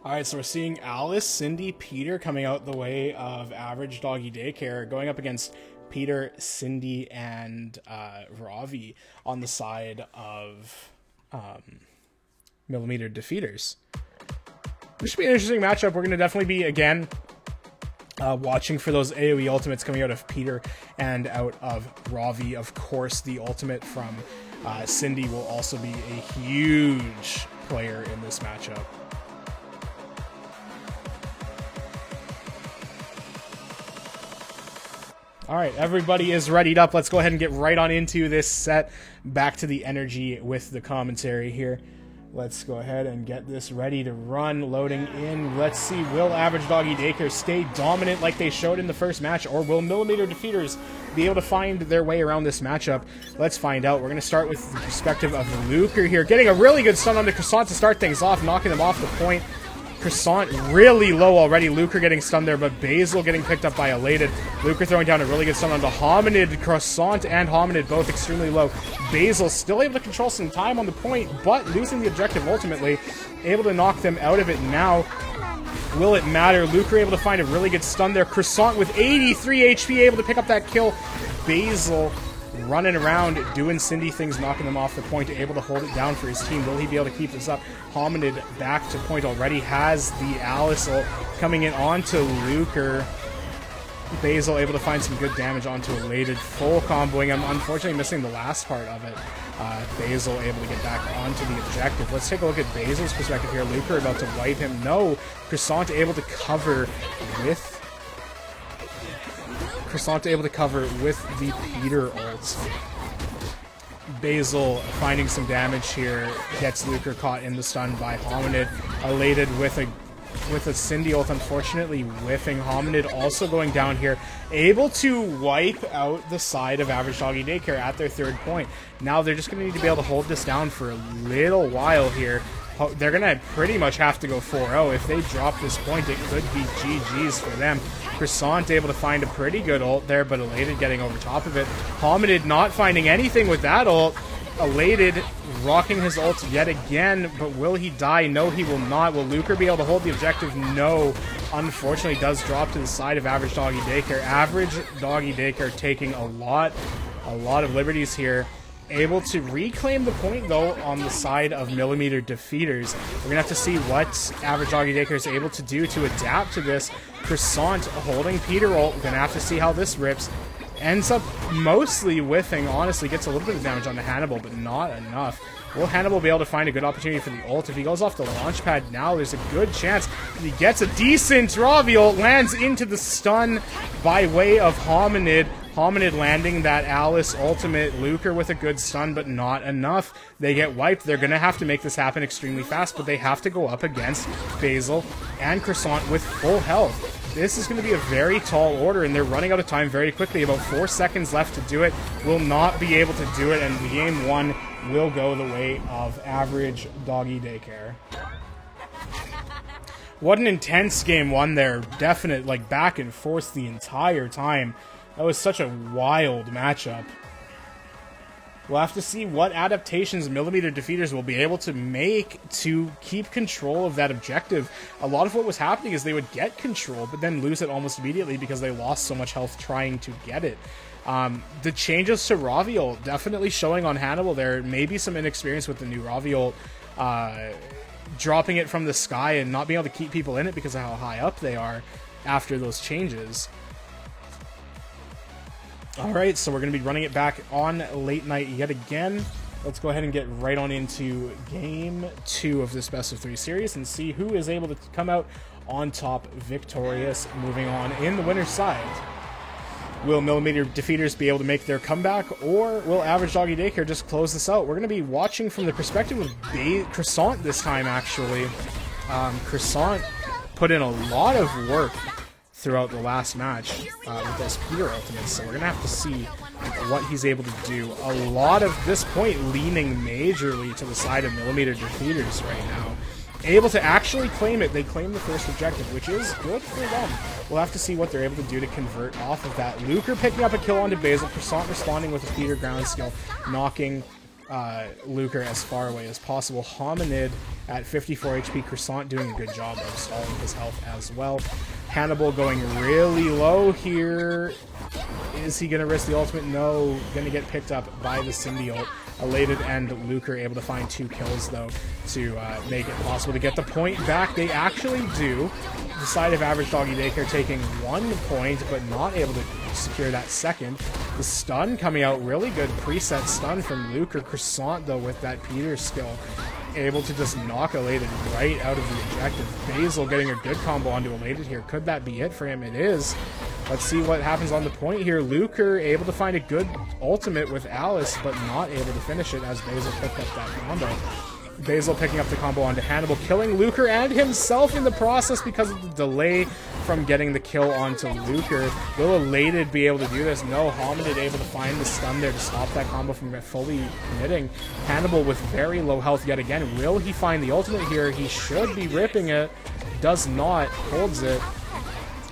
Alright, so we're seeing Alice, Cindy, Peter coming out the way of Average Doggy Daycare, going up against Peter, Cindy, and Ravi on the side of Millimeter Defeaters. This should be an interesting matchup. We're going to definitely be, again, watching for those AoE ultimates coming out of Peter and out of Ravi. Of course, the ultimate from Cindy will also be a huge player in this matchup. All right, everybody is readied up. Let's go ahead and get right on into this set. Back to the energy with the commentary here. Let's go ahead and get this ready to run. Loading in. Let's see, will Average Doggy Daycare stay dominant like they showed in the first match, or will Millimeter Defeaters be able to find their way around this matchup? Let's find out. We're going to start with the perspective of Luker here, getting a really good stun on the Croissant to start things off, knocking them off the point. Croissant really low already. Luker getting stunned there, but Basil getting picked up by Elated. Luker throwing down a really good stun onto Hominid. Croissant and Hominid both extremely low. Basil still able to control some time on the point, but losing the objective ultimately. Able to knock them out of it now. Will it matter? Luker able to find a really good stun there. Croissant with 83 HP able to pick up that kill. Basil running around, doing Cindy things, knocking them off the point, able to hold it down for his team. Will he be able to keep this up? Hominid back to point already, has the Alice ult coming in onto Luker. Basil able to find some good damage onto Elated, full comboing him. Unfortunately missing the last part of it. Basil able to get back onto the objective. Let's take a look at Basil's perspective here. Luker about to wipe him. No. Croissant able to cover with the Peter ults. Basil finding some damage here, gets Luker caught in the stun by Hominid. Elated with a Cindy ult, unfortunately whiffing. Hominid also going down here, able to wipe out the side of Average Doggy Daycare at their third point. Now they're just going to need to be able to hold this down for a little while here. They're going to pretty much have to go 4-0. If they drop this point, it could be GG's for them. Croissant able to find a pretty good ult there, but Elated getting over top of it. Hominid not finding anything with that ult. Elated rocking his ult yet again, but will he die? No, he will not. Will Luker be able to hold the objective? No. Unfortunately, does drop to the side of Average Doggy Daycare. Average Doggy Daycare taking a lot of liberties here. Able to reclaim the point, though, on the side of Millimeter Defeaters. We're going to have to see what Average Doggy Daycare is able to do to adapt to this. Croissant holding Peter ult. We're going to have to see how this rips. Ends up mostly whiffing, honestly. Gets a little bit of damage onto Hannibal, but not enough. Will Hannibal be able to find a good opportunity for the ult? If he goes off the launch pad now, there's a good chance he gets a decent Ravi ult. Lands into the stun by way of Hominid. Hominid landing that Alice ultimate. Luker with a good stun, but not enough. They get wiped. They're going to have to make this happen extremely fast, but they have to go up against Basil and Croissant with full health. This is going to be a very tall order, and they're running out of time very quickly. About 4 seconds left to do it. Will not be able to do it, and game one will go the way of Average Doggy Daycare. What an intense game one there. Definite, like, back and forth the entire time. That was such a wild matchup. We'll have to see what adaptations Millimeter Defeaters will be able to make to keep control of that objective. A lot of what was happening is they would get control, but then lose it almost immediately because they lost so much health trying to get it. The changes to Ravi ult definitely showing on Hannibal there. Maybe some inexperience with the new Ravi ult. Dropping it from the sky and not being able to keep people in it because of how high up they are after those changes. Alright, so we're going to be running it back on late night yet again. Let's go ahead and get right on into game 2 of this best of 3 series and see who is able to come out on top victorious, moving on in the winner's side. Will Millimeter Defeaters be able to make their comeback, or will Average Doggy Daycare just close this out? We're going to be watching from the perspective of Croissant this time, actually. Croissant put in a lot of work throughout the last match with those Peter ultimates, so we're gonna have to see what he's able to do. A lot of this point leaning majorly to the side of Millimeter Defeaters right now. Able to actually claim it. They claim the first objective, which is good for them. We'll have to see what they're able to do to convert off of that. Luker picking up a kill onto Basil. Croissant responding with a Peter ground skill, knocking Luker as far away as possible. Hominid at 54 HP. Croissant doing a good job of stalling his health as well. Hannibal going really low here. Is he going to risk the ultimate? No. Going to get picked up by the Cindy ult. Elated and Luker able to find 2 kills, though, to make it possible to get the point back. They actually do. The side of Average Doggy Daycare taking 1 point, but not able to secure that second. The stun coming out, really good preset stun from Luker. Croissant, though, with that Peter skill, able to just knock Elated right out of the objective. Basil getting a good combo onto Elated here. Could that be it for him? It is. Let's see what happens on the point here. Luker able to find a good ultimate with Alice, but not able to finish it as Basil picked up that combo. Basil picking up the combo onto Hannibal, killing Luker and himself in the process because of the delay from getting the kill onto Luker. Will Elated be able to do this? No. Hominid able to find the stun there to stop that combo from fully committing. Hannibal with very low health yet again. Will he find the ultimate here? He should be ripping it. Does not. Holds it.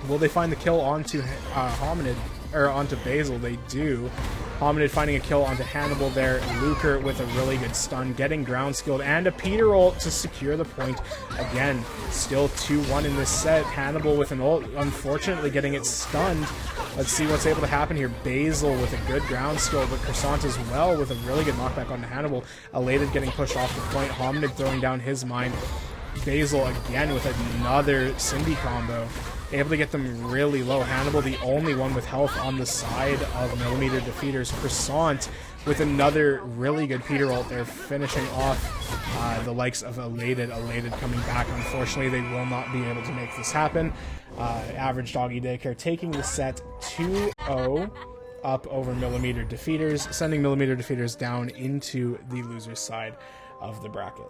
Will they find the kill onto Hominid, or onto Basil? They do. Hominid finding a kill onto Hannibal there. Luker with a really good stun, getting ground skilled, and a Peter ult to secure the point. Again, still 2-1 in this set. Hannibal with an ult, unfortunately getting it stunned. Let's see what's able to happen here. Basil with a good ground skill, but Croissant as well with a really good knockback onto Hannibal. Elated getting pushed off the point. Hominid throwing down his mine. Basil again with another Cindy combo. Able to get them really low. Hannibal the only one with health on the side of Millimeter Defeaters. Croissant with another really good Peter ult there, finishing off the likes of Elated. Elated coming back. Unfortunately, they will not be able to make this happen. Average Doggy Daycare taking the set 2-0 up over Millimeter Defeaters, sending Millimeter Defeaters down into the loser's side of the bracket.